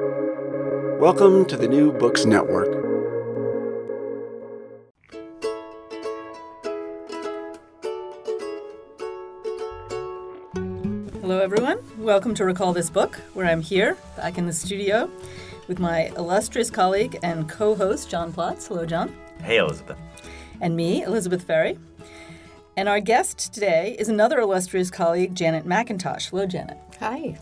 Welcome to the New Books Network. Hello, everyone. Welcome to Recall This Book, where I'm here, back in the studio, with my illustrious colleague and co-host, John Plotz. Hello, John. Hey, Elizabeth. And me, Elizabeth Ferry. And our guest today is another illustrious colleague, Janet McIntosh. Hello, Janet. Hi.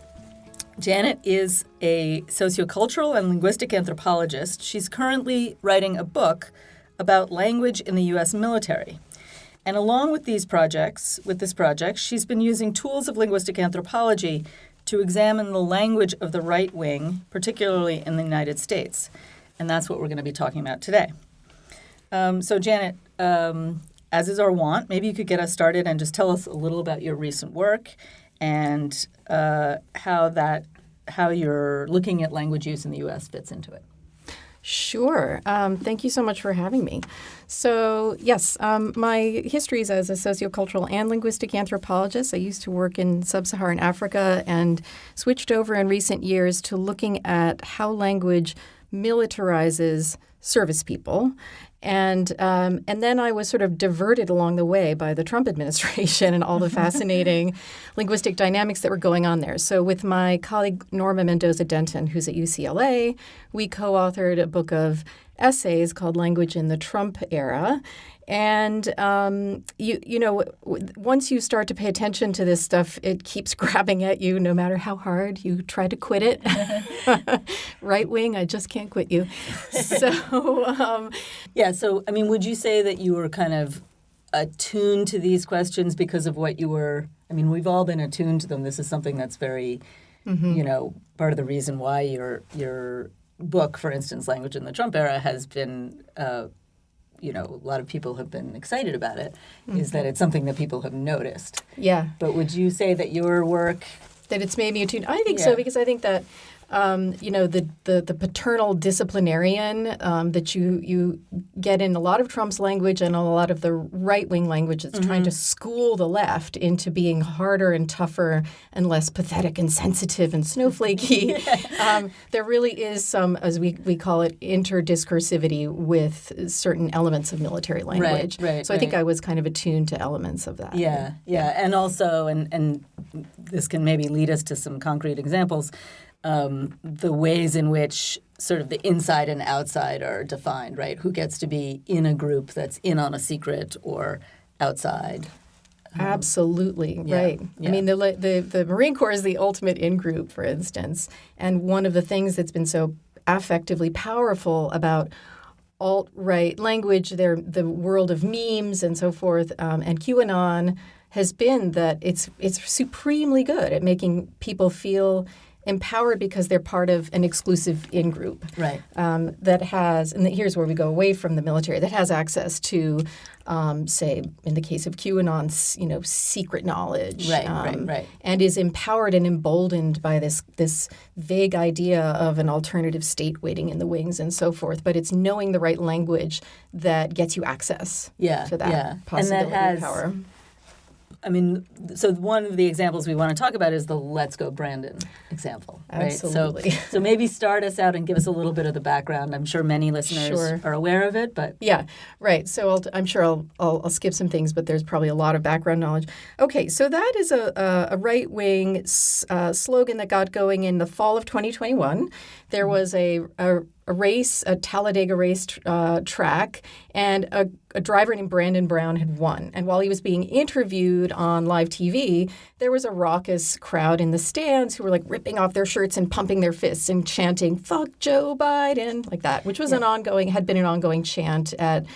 Janet is a sociocultural and linguistic anthropologist. She's currently writing a book about language in the U.S. military. And along with this project, she's been using tools of linguistic anthropology to examine the language of the right wing, particularly in the United States. And that's what we're going to be talking about today. So, Janet, as is our wont, maybe you could get us started and just tell us a little about your recent work and how you're looking at language use in the U.S. fits into it. Sure. Thank you so much for having me. So, yes, my history is as a sociocultural and linguistic anthropologist. I used to work in sub-Saharan Africa and switched over in recent years to looking at how language militarizes service people. And then I was sort of diverted along the way by the Trump administration and all the fascinating linguistic dynamics that were going on there. So with my colleague Norma Mendoza-Denton, who's at UCLA, we co-authored a book of essays called Language in the Trump Era. And, once you start to pay attention to this stuff, it keeps grabbing at you no matter how hard you try to quit it. Right wing, I just can't quit you. So, would you say that you were kind of attuned to these questions because of what you were – I mean, we've all been attuned to them. This is something that's very, part of the reason why your book, for instance, Language in the Trump Era, has been a lot of people have been excited about it, is that it's something that people have noticed. Yeah. But would you say that your work... That it's made me attuned? I think so, because I think that, the paternal disciplinarian that you get in a lot of Trump's language and a lot of the right-wing language that's trying to school the left into being harder and tougher and less pathetic and sensitive and snowflakey. There really is some, as we call it, interdiscursivity with certain elements of military language. So I think I was kind of attuned to elements of that. Yeah. And also, and this can maybe lead us to some concrete examples, the ways in which sort of the inside and outside are defined, right? Who gets to be in a group that's in on a secret or outside? Absolutely, yeah, right. Yeah. I mean, the Marine Corps is the ultimate in-group, for instance. And one of the things that's been so affectively powerful about alt-right language, the world of memes and so forth, and QAnon has been that it's supremely good at making people feel empowered because they're part of an exclusive in-group that has, and here's where we go away from the military, that has access to, say, in the case of QAnon, secret knowledge, and is empowered and emboldened by this vague idea of an alternative state waiting in the wings and so forth. But it's knowing the right language that gets you access to that possibility and power. I mean, so one of the examples we want to talk about is the Let's Go Brandon example, right? Absolutely. So maybe start us out and give us a little bit of the background. I'm sure many listeners are aware of it, but... Yeah, right. So I'm sure I'll skip some things, but there's probably a lot of background knowledge. Okay, so that is a right-wing slogan that got going in the fall of 2021. There was a race, a Talladega race track, and a driver named Brandon Brown had won. And while he was being interviewed on live TV, there was a raucous crowd in the stands who were like ripping off their shirts and pumping their fists and chanting, "Fuck Joe Biden," like that, which was had been an ongoing chant at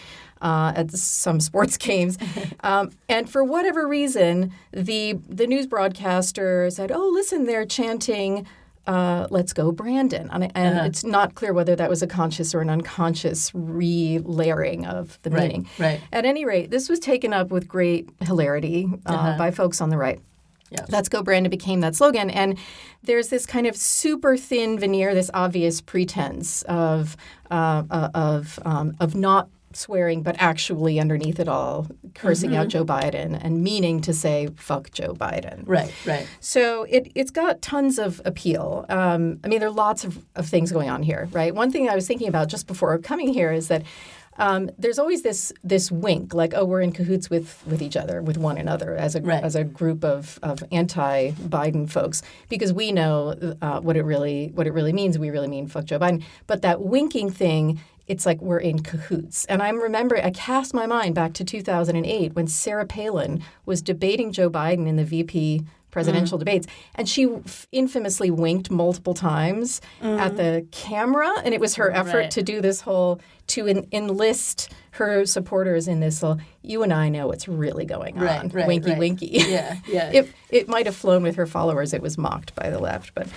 some sports games. And for whatever reason, the news broadcaster said, "Oh, listen, they're chanting, let's go Brandon." And it's not clear whether that was a conscious or an unconscious re-layering of the meaning. Right. At any rate, this was taken up with great hilarity by folks on the right. Yeah. Let's go Brandon became that slogan. And there's this kind of super thin veneer, this obvious pretense of not swearing, but actually underneath it all cursing out Joe Biden and meaning to say fuck Joe Biden. Right, right. So it's got tons of appeal. I mean, there are lots of things going on here, right? One thing I was thinking about just before coming here is that there's always this wink, like, oh, we're in cahoots with each other, with one another as a group of anti-Biden folks, because we know what it really means. We really mean fuck Joe Biden. But that winking thing, it's like we're in cahoots. And I cast my mind back to 2008 when Sarah Palin was debating Joe Biden in the VP presidential debates. And she infamously winked multiple times at the camera. And it was her effort to do this whole, to enlist her supporters in this whole, you and I know what's really going on. Winky, winky. Yeah, yeah. It might have flown with her followers. It was mocked by the left. But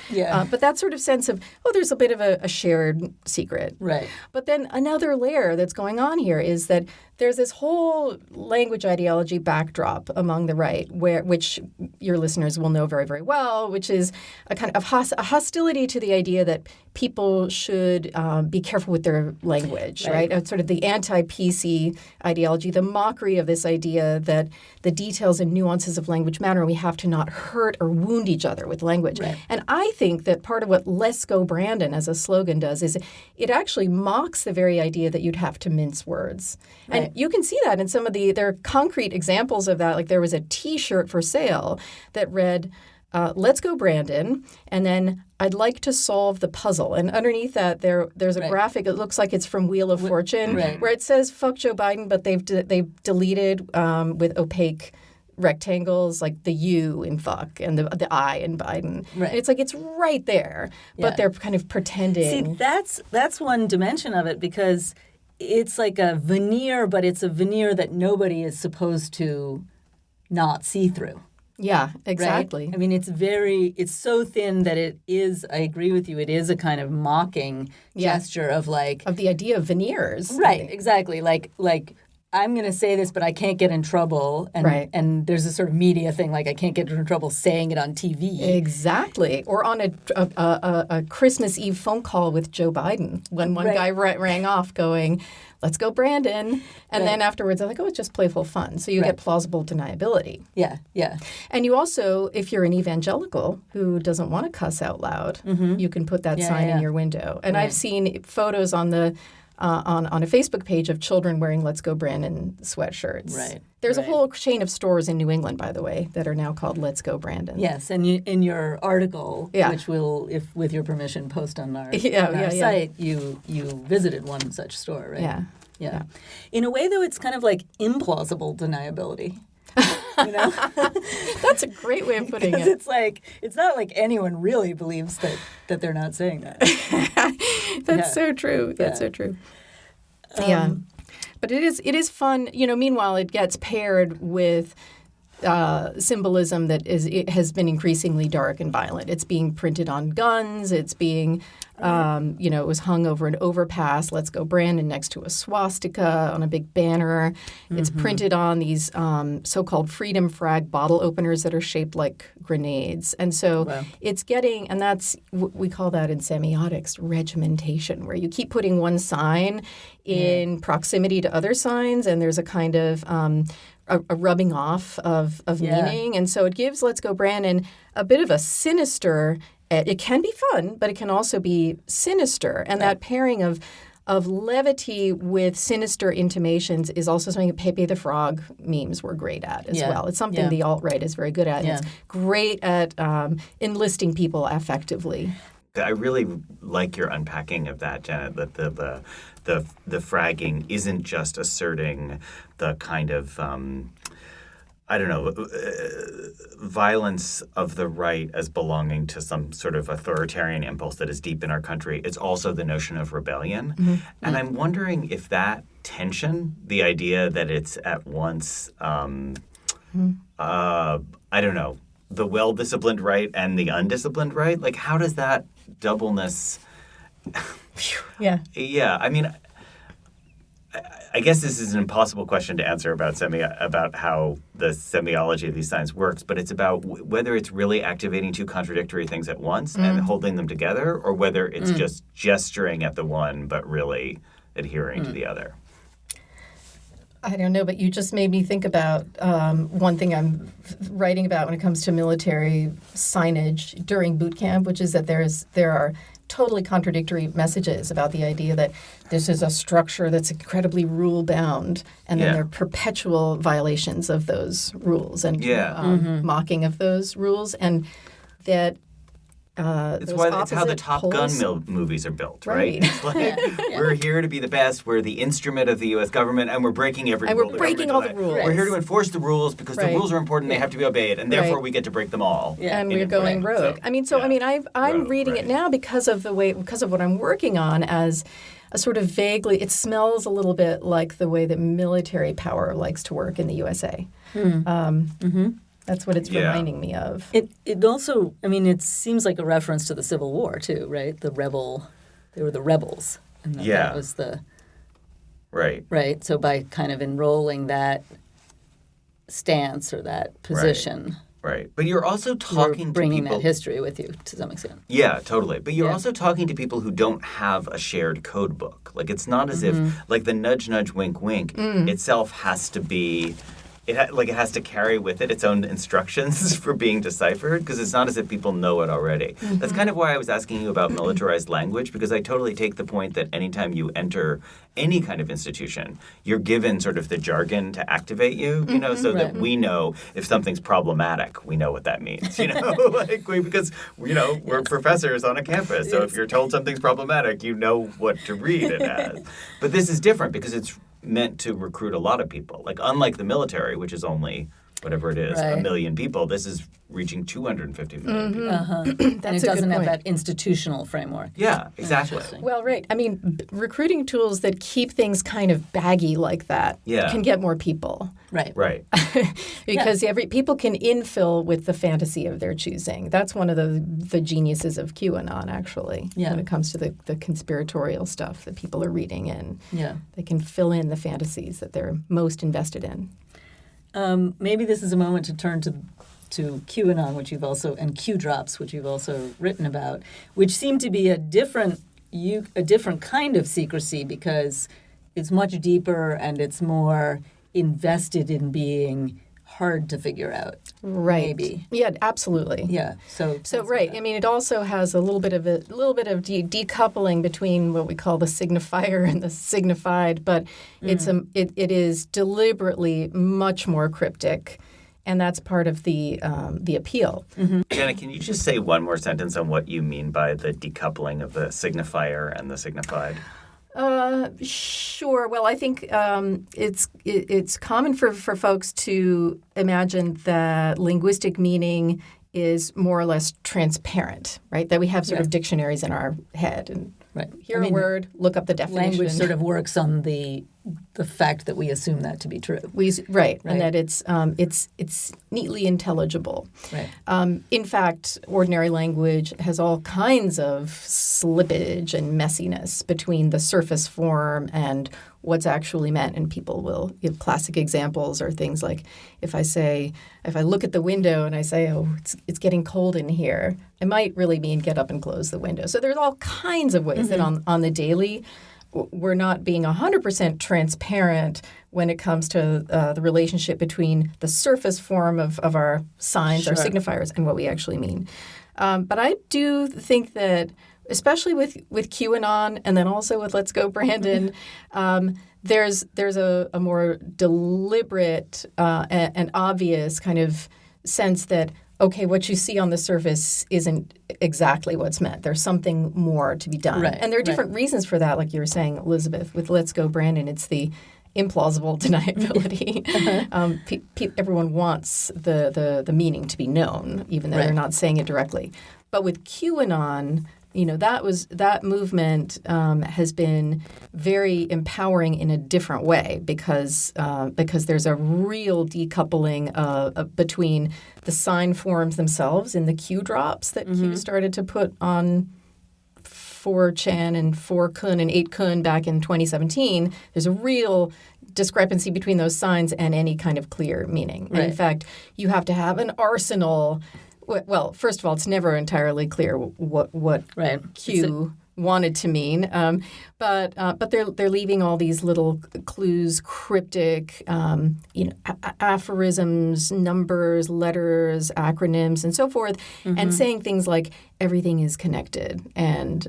but that sort of sense of, oh, there's a bit of a shared secret. Right. But then another layer that's going on here is that there's this whole language ideology backdrop among the right, which your listeners will know very, very well, which is a kind of a hostility to the idea that people should be careful with their language, right? Sort of the anti-PC ideology, the mockery of this idea that the details and nuances of language matter, and we have to not hurt or wound each other with language. Right. And I think that part of what Let's Go Brandon as a slogan does is it actually mocks the very idea that you'd have to mince words. Right. And you can see that in some of there are concrete examples of that. Like there was a T-shirt for sale that read, Let's Go Brandon, and then I'd like to solve the puzzle. And underneath that, there's a graphic. It looks like it's from Wheel of Fortune, where it says "fuck Joe Biden," but they've deleted with opaque rectangles like the U in fuck and the I in Biden. Right. And it's like it's right there, but they're kind of pretending. See, that's one dimension of it, because it's like a veneer, but it's a veneer that nobody is supposed to not see through. Yeah, exactly. Right? I mean, it's so thin that it is, I agree with you, it is a kind of mocking gesture of like... Of the idea of veneers. Right, exactly. Like I'm going to say this, but I can't get in trouble. And there's a sort of media thing, like I can't get in trouble saying it on TV. Exactly. Or on a Christmas Eve phone call with Joe Biden, when one guy rang off going, let's go Brandon. And then afterwards, they're like, oh, it's just playful fun. So you get plausible deniability. Yeah, yeah. And you also, if you're an evangelical who doesn't want to cuss out loud, you can put that sign in your window. And I've seen photos on the... on a Facebook page of children wearing Let's Go Brandon sweatshirts. Right. There's a whole chain of stores in New England, by the way, that are now called Let's Go Brandon. Yes, and in your article, which we'll, if with your permission, post on our site, you visited one such store, right? Yeah. In a way, though, it's kind of like implausible deniability. You know? That's a great way of putting it. It's like, it's not like anyone really believes that they're not saying that. That's so true. That's so true. But it is fun. You know, meanwhile, it gets paired with symbolism that it has been increasingly dark and violent. It's being printed on guns. It's being, it was hung over an overpass, Let's Go Brandon, next to a swastika on a big banner. It's printed on these so-called freedom flag bottle openers that are shaped like grenades. And so it's getting, and that's, we call that in semiotics, regimentation, where you keep putting one sign in proximity to other signs, and there's a kind of a rubbing off of meaning. And so it gives Let's Go Brandon a bit of a sinister, it can be fun, but it can also be sinister. And that pairing of levity with sinister intimations is also something that Pepe the Frog memes were great at as well. It's something the alt-right is very good at. And it's great at enlisting people affectively. I really like your unpacking of that, Janet, that the fragging isn't just asserting the kind of, violence of the right as belonging to some sort of authoritarian impulse that is deep in our country. It's also the notion of rebellion. And I'm wondering if that tension, the idea that it's at once, the well-disciplined right and the undisciplined right, like how does that doubleness... I mean, I guess this is an impossible question to answer about how the semiology of these signs works, but it's about whether it's really activating two contradictory things at once and holding them together, or whether it's just gesturing at the one but really adhering to the other. I don't know, but you just made me think about one thing I'm writing about when it comes to military signage during boot camp, which is that there are totally contradictory messages about the idea that this is a structure that's incredibly rule-bound, and then there are perpetual violations of those rules and mocking of those rules, and that it's how the Top Gun movies are built, right? It's like, we're here to be the best. We're the instrument of the U.S. government, and we're breaking every rule. And we're breaking all the rules. We're here to enforce the rules because the rules are important. They have to be obeyed, and therefore we get to break them all. And we're going rogue. I'm reading it now because of what I'm working on as a sort of vaguely, it smells a little bit like the way that military power likes to work in the USA. That's what it's reminding me of. It also, it seems like a reference to the Civil War too, right? They were the rebels, and that was the right. So by kind of enrolling that stance or that position, right. But you're also talking to bringing people, that history with you to some extent. Yeah, totally. But you're also talking to people who don't have a shared code book. Like it's not as if like the nudge, nudge, wink, wink itself has to be. It has to carry with it its own instructions for being deciphered, because it's not as if people know it already. That's kind of why I was asking you about militarized language, because I totally take the point that anytime you enter any kind of institution, you're given sort of the jargon to activate you, so that we know if something's problematic, we know what that means, because, we're professors on a campus. So if you're told something's problematic, you know what to read it as. But this is different because it's meant to recruit a lot of people. Like, unlike the military, which is only, whatever it is, 1 million people, this is reaching 250 million people. And it doesn't have that institutional framework. Yeah, exactly. Well, right. Recruiting tools that keep things kind of baggy like that can get more people. Right. Because people can infill with the fantasy of their choosing. That's one of the geniuses of QAnon, actually, when it comes to the conspiratorial stuff that people are reading in. Yeah. They can fill in the fantasies that they're most invested in. Maybe this is a moment to turn to QAnon, which you've also, and Q drops, which you've also written about, which seem to be a different kind of secrecy because it's much deeper and it's more invested in being hard to figure out. Right. Maybe. Yeah, absolutely. Yeah. So right. It also has a little bit of decoupling between what we call the signifier and the signified, but it is deliberately much more cryptic. And that's part of the appeal. Jenna, can you just say one more sentence on what you mean by the decoupling of the signifier and the signified? Sure. Well, I think it's common for folks to imagine that linguistic meaning is more or less transparent, right? That we have sort of dictionaries in our head and hear a word, look up the definition. Language sort of works on the fact that we assume that to be true. And that it's neatly intelligible. Right. In fact, ordinary language has all kinds of slippage and messiness between the surface form and what's actually meant. And people will give classic examples or things like if I look at the window and I say, oh, it's getting cold in here, I might really mean get up and close the window. So there's all kinds of ways that on the daily we're not being 100% transparent when it comes to the relationship between the surface form of our signs, our signifiers, and what we actually mean. But I do think that, especially with QAnon and then also with Let's Go Brandon, there's a more deliberate and obvious kind of sense that, okay, what you see on the surface isn't exactly what's meant. There's something more to be done. Right, and there are different reasons for that, like you were saying, Elizabeth. With Let's Go Brandon, it's the implausible deniability. Everyone wants the meaning to be known, even though they're not saying it directly. But with QAnon, that movement has been very empowering in a different way because there's a real decoupling between the sign forms themselves in the Q drops that Q started to put on 4chan and 4kun and 8kun back in 2017. There's a real discrepancy between those signs and any kind of clear meaning. Right. And in fact, you have to have an arsenal. Well, first of all, it's never entirely clear what Q wanted to mean. But they're leaving all these little clues, cryptic, aphorisms, numbers, letters, acronyms, and so forth, and saying things like everything is connected and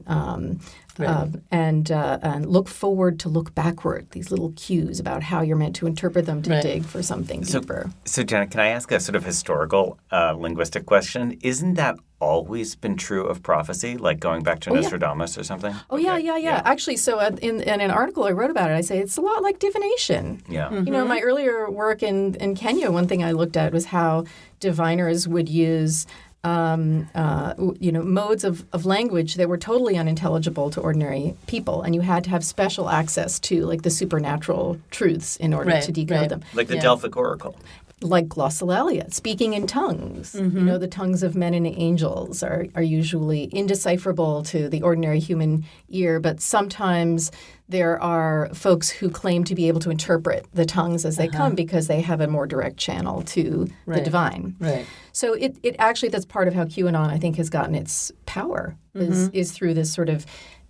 look forward to look backward. These little cues about how you're meant to interpret them to dig for something deeper. So, Janet, can I ask a sort of historical linguistic question? Isn't that always been true of prophecy, like going back to Nostradamus or something? Oh, yeah. Actually, so in an article I wrote about it, I say it's a lot like divination. Yeah. You know, my earlier work in Kenya, one thing I looked at was how diviners would use modes of language that were totally unintelligible to ordinary people, and you had to have special access to like the supernatural truths in order to decode them. Like the Delphic Oracle. Like glossolalia, speaking in tongues. You know, the tongues of men and angels are usually indecipherable to the ordinary human ear, but sometimes there are folks who claim to be able to interpret the tongues as they come because they have a more direct channel to the divine. Right. So it actually, that's part of how QAnon, I think, has gotten its power, is through this sort of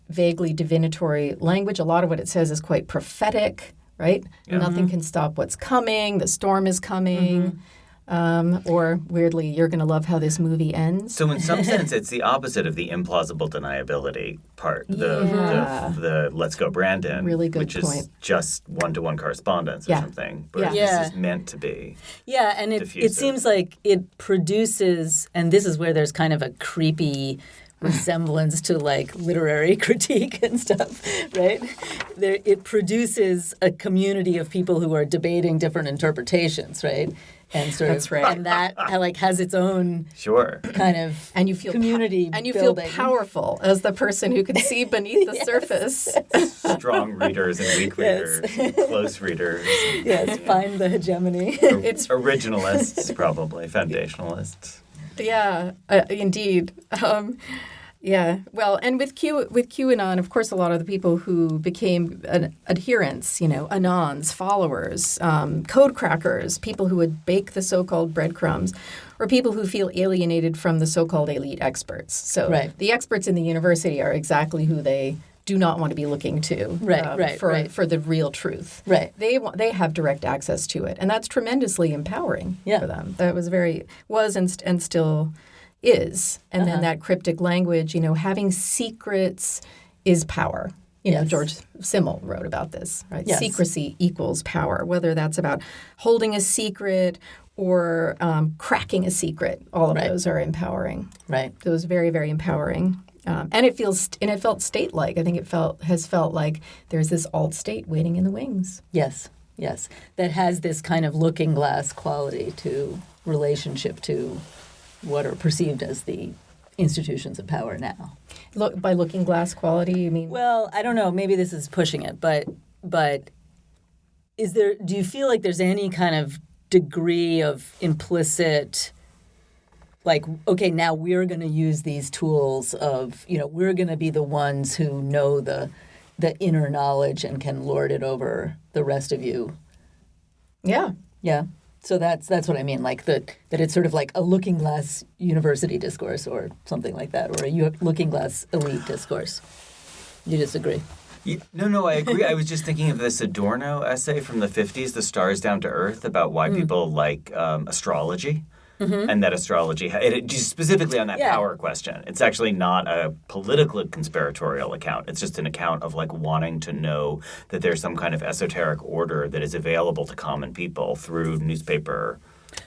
vaguely divinatory language. A lot of what it says is quite prophetic. Right? Yeah. Nothing can stop what's coming. The storm is coming. Or, weirdly, you're going to love how this movie ends. So in some sense, it's the opposite of the implausible deniability part. The let's go Brandon, really good which point. Is just one-to-one correspondence or something. But this is meant to be and it seems like it produces, and this is where there's kind of a creepy resemblance to like literary critique and stuff, right? It produces a community of people who are debating different interpretations, right? And sort That's of, right. And that like has its own kind of and you feel community and you building. feel powerful as the person who can see beneath the surface. Strong readers and weak readers, close readers. Yes, find the hegemony. It's originalists, probably foundationalists. Yeah, indeed. Well, and with QAnon, of course, a lot of the people who became adherents, anons, followers, code crackers, people who would bake the so-called breadcrumbs, or people who feel alienated from the so-called elite experts. So the experts in the university are exactly who they do not want to be looking to for the real truth. Right. They have direct access to it, and that's tremendously empowering for them. That was and still is. And then that cryptic language, having secrets is power. George Simmel wrote about this, right? Yes. Secrecy equals power, whether that's about holding a secret or cracking a secret. All of those are empowering. Right. It was very, very empowering. And it felt state-like. I think it has felt like there's this alt state waiting in the wings. Yes. That has this kind of looking glass quality to relationship to what are perceived as the institutions of power now. By looking glass quality, you mean? Well, I don't know. Maybe this is pushing it, but do you feel like there's any kind of degree of implicit, like, okay, now we're going to use these tools of, we're going to be the ones who know the inner knowledge and can lord it over the rest of you? Yeah. Yeah. So that's what I mean, like that it's sort of like a looking glass university discourse or something like that, or a looking glass elite discourse. You disagree? Yeah, no, I agree. I was just thinking of this Adorno essay from the 50s, The Stars Down to Earth, about why people like astrology. And that astrology, specifically on that power question, it's actually not a political conspiratorial account. It's just an account of like wanting to know that there's some kind of esoteric order that is available to common people through newspaper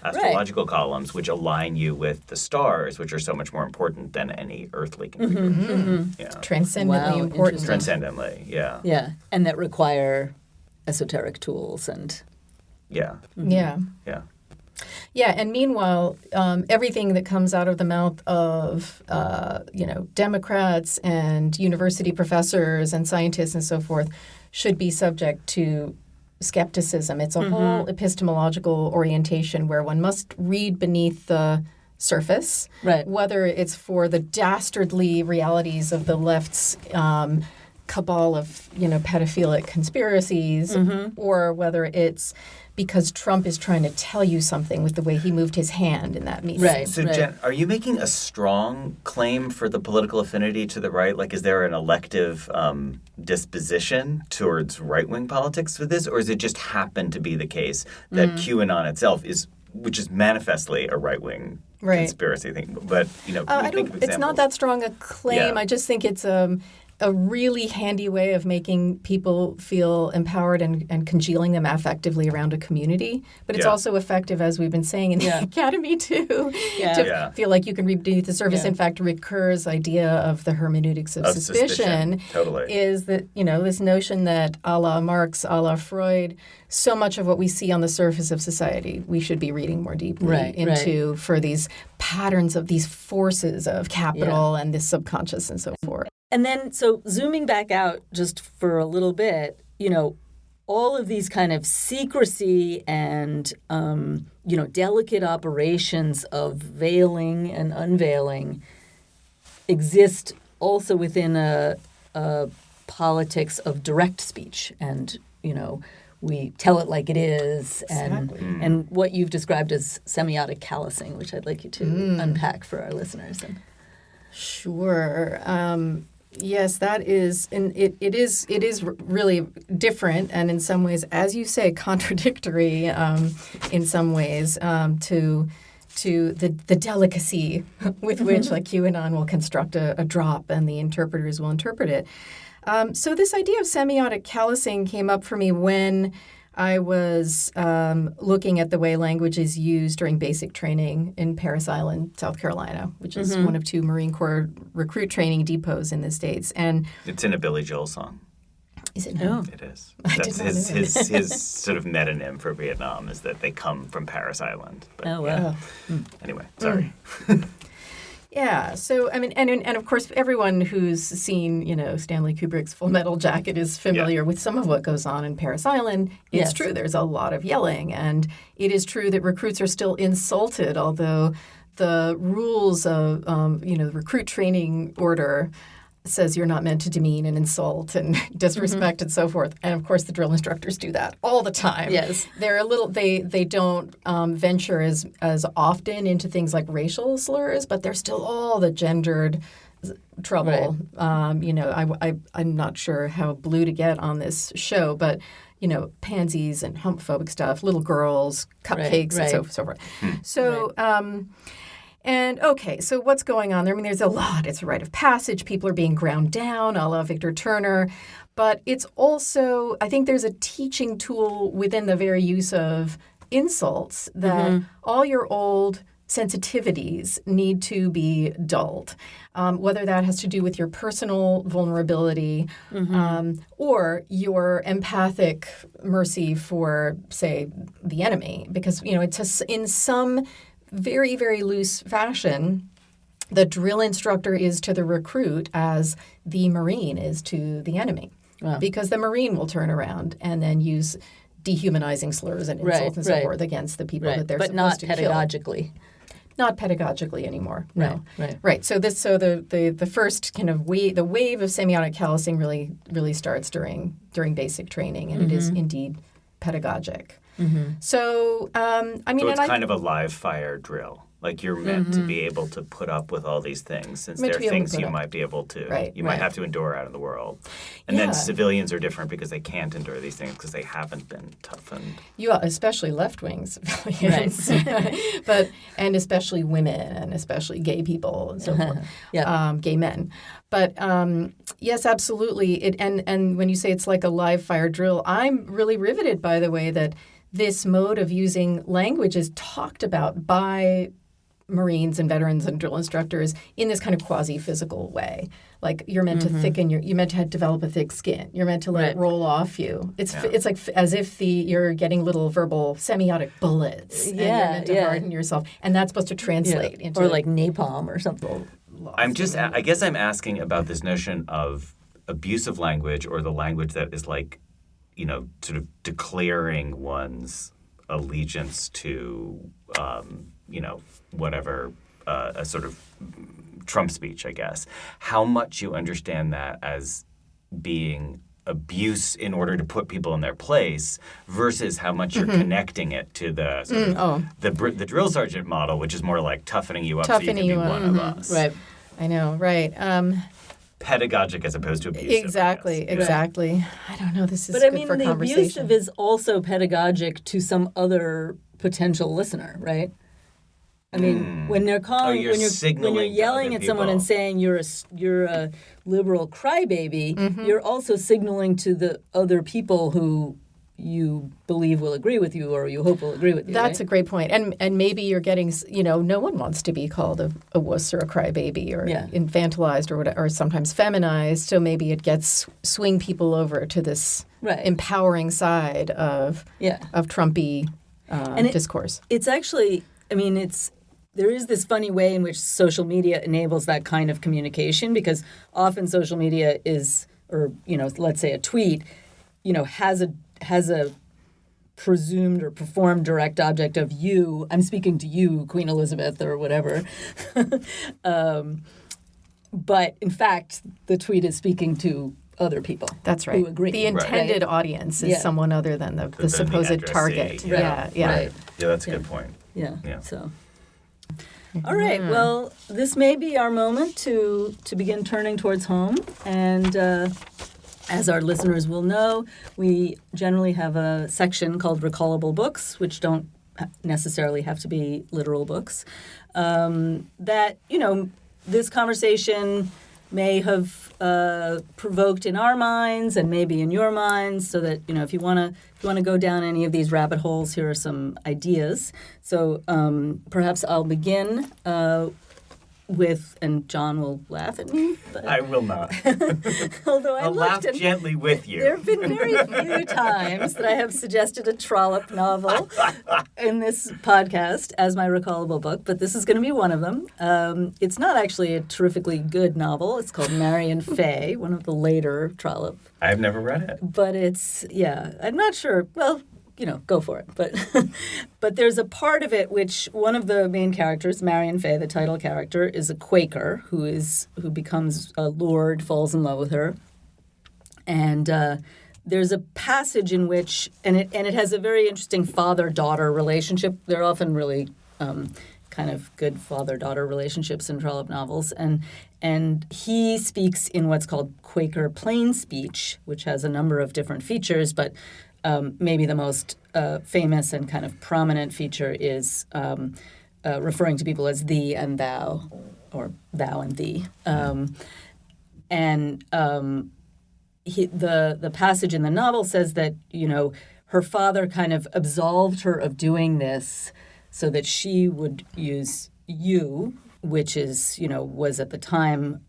astrological columns, which align you with the stars, which are so much more important than any earthly configuration. Yeah. Transcendently important. Transcendently, yeah. Yeah, and that require esoteric tools and... Yeah. Yeah. Yeah. Yeah, and meanwhile, everything that comes out of the mouth of, Democrats and university professors and scientists and so forth should be subject to skepticism. It's a whole epistemological orientation where one must read beneath the surface, whether it's for the dastardly realities of the left's cabal of, pedophilic conspiracies, or whether it's because Trump is trying to tell you something with the way he moved his hand in that meeting. Right. So, Jen, are you making a strong claim for the political affinity to the right? Like, is there an elective disposition towards right-wing politics for this? Or does it just happen to be the case that QAnon itself which is manifestly a right-wing conspiracy thing? But, it's not that strong a claim. Yeah. I just think it's a really handy way of making people feel empowered and congealing them affectively around a community. But it's also effective, as we've been saying in the academy, too, to feel like you can read beneath the surface. Yeah. In fact, Ricoeur's idea of the hermeneutics of suspicion totally. is that, this notion that a la Marx, a la Freud, so much of what we see on the surface of society, we should be reading more deeply into for these patterns of these forces of capital and this subconscious and so forth. And then, so zooming back out just for a little bit, all of these kind of secrecy and, delicate operations of veiling and unveiling exist also within a politics of direct speech. And, we tell it like it is. And what you've described as semiotic callousing, which I'd like you to unpack for our listeners. Sure. Yes, that is, and it is really different, and in some ways, as you say, contradictory. In some ways, to the delicacy with which like QAnon will construct a drop, and the interpreters will interpret it. So this idea of semiotic callousing came up for me when I was looking at the way language is used during basic training in Parris Island, South Carolina, which is one of 2 Marine Corps recruit training depots in the States. And it's in a Billy Joel song. Is it? No. It is. That's his sort of metonym for Vietnam is that they come from Parris Island. But, wow. Anyway, sorry. Yeah. So, I mean, and of course, everyone who's seen, Stanley Kubrick's Full Metal Jacket is familiar with some of what goes on in Parris Island. It's true. There's a lot of yelling. And it is true that recruits are still insulted, although the rules of, the recruit training order says you're not meant to demean and insult and disrespect and so forth. And of course, the drill instructors do that all the time. Yes. They're a little, they don't venture as often into things like racial slurs, but there's still all the gendered trouble. Right. I'm not sure how blue to get on this show, but pansies and homophobic stuff, little girls, cupcakes, and so forth. So, and okay, so what's going on there? I mean, there's a lot. It's a rite of passage. People are being ground down, a la Victor Turner. But it's also, I think there's a teaching tool within the very use of insults that all your old sensitivities need to be dulled, whether that has to do with your personal vulnerability or your empathic mercy for, say, the enemy. Because, it's in some very, very loose fashion, the drill instructor is to the recruit as the Marine is to the enemy. Wow. Because the Marine will turn around and then use dehumanizing slurs and insults and so forth against the people that they're supposed to kill. But not pedagogically. Not pedagogically anymore. No. Right. So the first kind of the wave of semiotic callousing really starts during basic training, and it is indeed pedagogic. So, so it's kind of a live fire drill. Like you're meant to be able to put up with all these things, since there are things you might be able to, might have to endure out in the world. And then civilians are different because they can't endure these things because they haven't been toughened. Especially left-wing civilians, and especially women, and especially gay people, and so forth, gay men. But yes, absolutely. And when you say it's like a live fire drill, I'm really riveted by the way that this mode of using language is talked about by Marines and veterans and drill instructors in this kind of quasi-physical way. Like you're meant to thicken you're meant to develop a thick skin. You're meant to let it roll off you. It's like as if you're getting little verbal semiotic bullets. And you're meant to harden yourself. And that's supposed to translate into... Or like napalm or something. I guess I'm asking about this notion of abusive language, or the language that is like, sort of declaring one's allegiance to, whatever, a sort of Trump speech, I guess. How much you understand that as being abuse in order to put people in their place versus how much you're connecting it to the sort of the drill sergeant model, which is more like toughening you up so you can be one of us. Right. I know, right. Pedagogic as opposed to abusive. Exactly. I don't know. This is But good I mean, for the conversation. abusive is also pedagogic to some other potential listener, right? I mean, when they're calling, you're when you're signaling to yelling other at someone people. and saying you're a liberal crybaby, you're also signaling to the other people who you believe will agree with you or you hope will agree with you. That's right? a great point. And maybe you're getting, no one wants to be called a wuss or a crybaby or infantilized or whatever, or sometimes feminized. So maybe it gets swing people over to this empowering side of Trumpy discourse. It's actually, I mean, there is this funny way in which social media enables that kind of communication because often social media is, or, let's say a tweet, has a presumed or performed direct object of you. I'm speaking to you, Queen Elizabeth, or whatever. But in fact, the tweet is speaking to other people. That's right. Who agree. The intended audience is someone other than the supposed addressee. target. Yeah. Right. Yeah, that's a good point. Yeah. Yeah. So. All right. Well, this may be our moment to begin turning towards home. And as our listeners will know, we generally have a section called recallable books, which don't necessarily have to be literal books. That, this conversation may have provoked in our minds and maybe in your minds, so that if you want to go down any of these rabbit holes, here are some ideas. So perhaps I'll begin with, and John will laugh at me. But, I will not. although I'll laugh gently with you. There have been very few times that I have suggested a Trollope novel in this podcast as my recallable book, but this is going to be one of them. It's not actually a terrifically good novel. It's called Marion Fay, one of the later Trollope. I've never read it. But it's, I'm not sure. Well, go for it. But there's a part of it which one of the main characters, Marion Fay, the title character, is a Quaker who becomes a lord, falls in love with her. And there's a passage in which, and it has a very interesting father-daughter relationship. They're often really kind of good father-daughter relationships in Trollope novels. And he speaks in what's called Quaker plain speech, which has a number of different features, but maybe the most famous and kind of prominent feature is referring to people as thee and thou, or thou and thee. The passage in the novel says that, her father kind of absolved her of doing this so that she would use you, which is, was at the time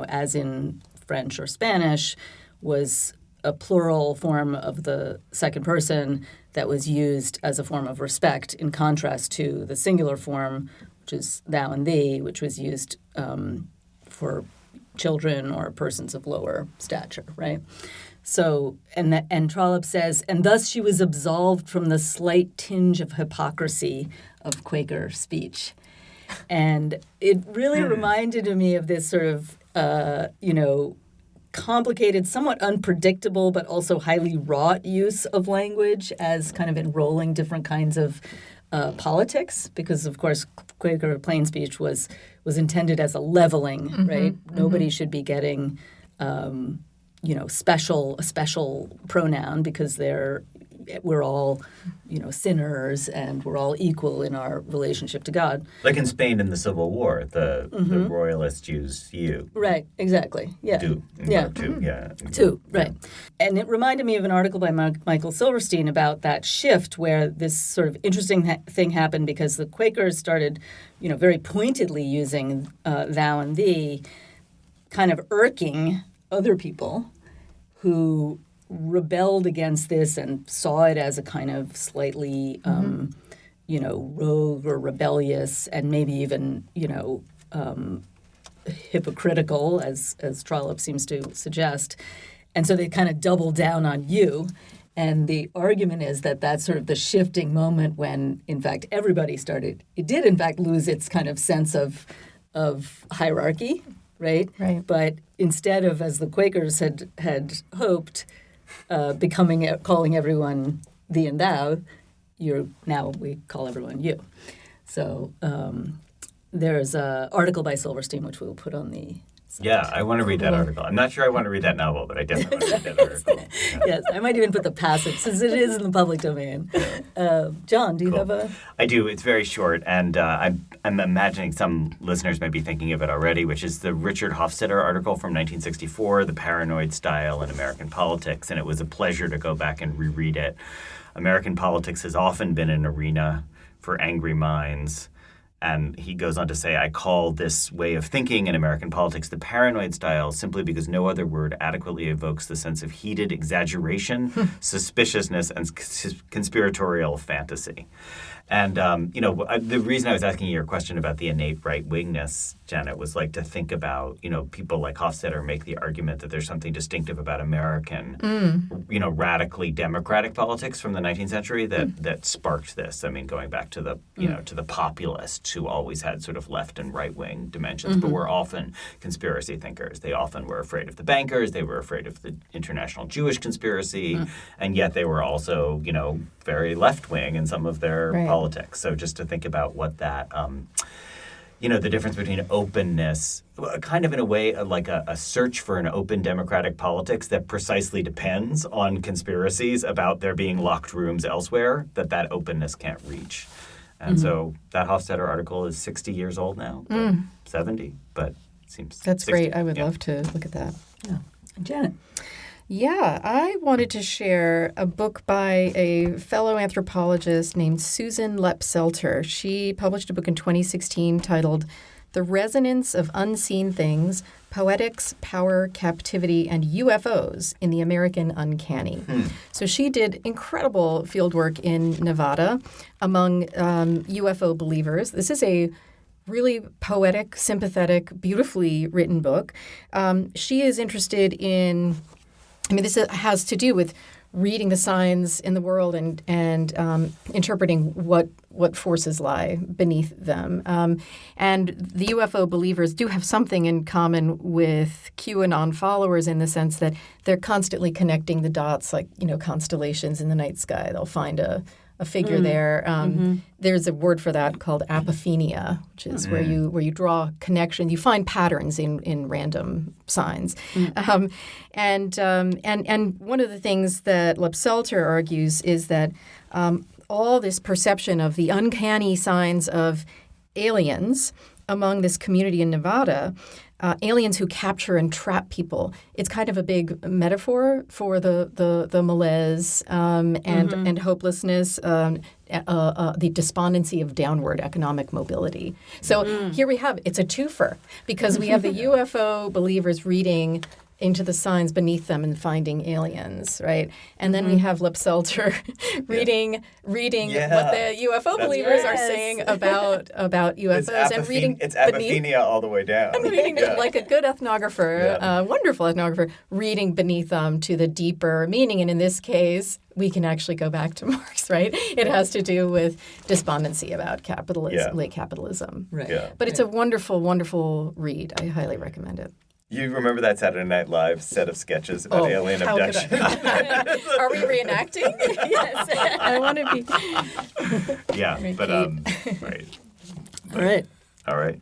as in French or Spanish, was a plural form of the second person that was used as a form of respect, in contrast to the singular form, which is thou and thee, which was used for children or persons of lower stature, right? So, and Trollope says, and thus she was absolved from the slight tinge of hypocrisy of Quaker speech. And it really reminded me of this sort of, complicated, somewhat unpredictable, but also highly wrought use of language as kind of enrolling different kinds of politics, because of course Quaker plain speech was intended as a leveling, right? Nobody should be getting, a special pronoun because we're all, sinners and we're all equal in our relationship to God. Like in Spain in the Civil War, the royalists used you. Right, exactly. Yeah. Do. Yeah. Two, right. And it reminded me of an article by Michael Silverstein about that shift where this sort of interesting thing happened because the Quakers started, very pointedly using thou and thee, kind of irking other people who rebelled against this and saw it as a kind of slightly, rogue or rebellious and maybe even, hypocritical, as Trollope seems to suggest. And so they kind of doubled down on you. And the argument is that that's sort of the shifting moment when, in fact, everybody it did, in fact, lose its kind of sense of hierarchy, right? Right. But instead of, as the Quakers had hoped, calling everyone thee and thou, we call everyone you. So there's an article by Silverstein, which we'll put on the site. Yeah, I want to read that article. I'm not sure I want to read that novel, but I definitely want to read that article. Yeah. Yes, I might even put the passage, since it is in the public domain. John, do you have a... I do. It's very short, and I'm imagining some listeners may be thinking of it already, which is the Richard Hofstadter article from 1964, The Paranoid Style in American Politics, and it was a pleasure to go back and reread it. American politics has often been an arena for angry minds. And he goes on to say, I call this way of thinking in American politics the paranoid style simply because no other word adequately evokes the sense of heated exaggeration, suspiciousness, and conspiratorial fantasy. And, the reason I was asking you your question about the innate right-wingness, Janet, was like to think about, people like Hofstadter make the argument that there's something distinctive about American, radically democratic politics from the 19th century that sparked this. I mean, going back to the, to the populists who always had sort of left and right-wing dimensions, but were often conspiracy thinkers. They often were afraid of the bankers. They were afraid of the international Jewish conspiracy. And yet they were also, very left-wing in some of their politics. So just to think about what that, the difference between openness, kind of in a way like a search for an open democratic politics that precisely depends on conspiracies about there being locked rooms elsewhere that openness can't reach. And so that Hofstadter article is 60 years old now, 70, but it seems That's 60. great. I would love to look at that. Yeah. Janet. Yeah, I wanted to share a book by a fellow anthropologist named Susan Lepselter. She published a book in 2016 titled The Resonance of Unseen Things, Poetics, Power, Captivity, and UFOs in the American Uncanny. So she did incredible fieldwork in Nevada among UFO believers. This is a really poetic, sympathetic, beautifully written book. She is interested in... this has to do with reading the signs in the world and interpreting what forces lie beneath them. And the UFO believers do have something in common with QAnon followers in the sense that they're constantly connecting the dots, like, constellations in the night sky. They'll find a figure there. There's a word for that called apophenia, which is where you draw connections. You find patterns in random signs. And one of the things that Lepselter argues is that all this perception of the uncanny signs of aliens among this community in Nevada, aliens who capture and trap people, it's kind of a big metaphor for the malaise and hopelessness, the despondency of downward economic mobility. So here we have, it's a twofer, because we have the UFO believers reading into the signs beneath them and finding aliens, right? And then we have Lepselter reading what the UFO believers are saying about UFOs and reading it's apophenia all the way down. I'm reading like a good ethnographer, wonderful ethnographer, reading beneath them to the deeper meaning. And in this case, we can actually go back to Marx, right? It has to do with despondency about capitalism, late capitalism. Right. Yeah. But it's a wonderful, wonderful read. I highly recommend it. You remember that Saturday Night Live set of sketches about alien abduction? Are we reenacting? Yes. I want to be. Yeah, but right. All right. All right.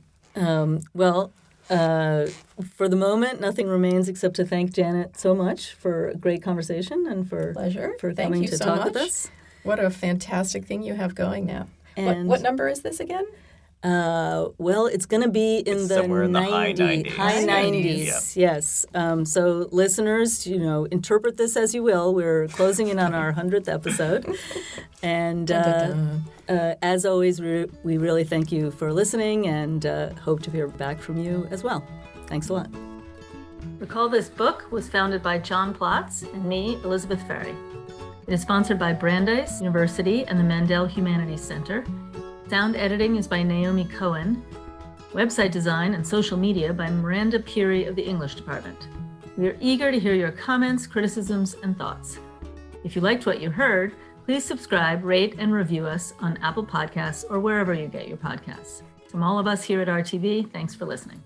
For the moment, nothing remains except to thank Janet so much for a great conversation and for Pleasure. Thank coming you to so talk much. with us. What a fantastic thing you have going now. And what number is this again? It's going to be in the somewhere in the high 90s. High 90s, yes. So listeners, interpret this as you will. We're closing in on our 100th episode. And as always, we really thank you for listening and hope to hear back from you as well. Thanks a lot. Recall This Book was founded by John Plotz and me, Elizabeth Ferry. It is sponsored by Brandeis University and the Mandel Humanities Center. Sound editing is by Naomi Cohen. Website design and social media by Miranda Peary of the English Department. We are eager to hear your comments, criticisms, and thoughts. If you liked what you heard, please subscribe, rate, and review us on Apple Podcasts or wherever you get your podcasts. From all of us here at RTV, thanks for listening.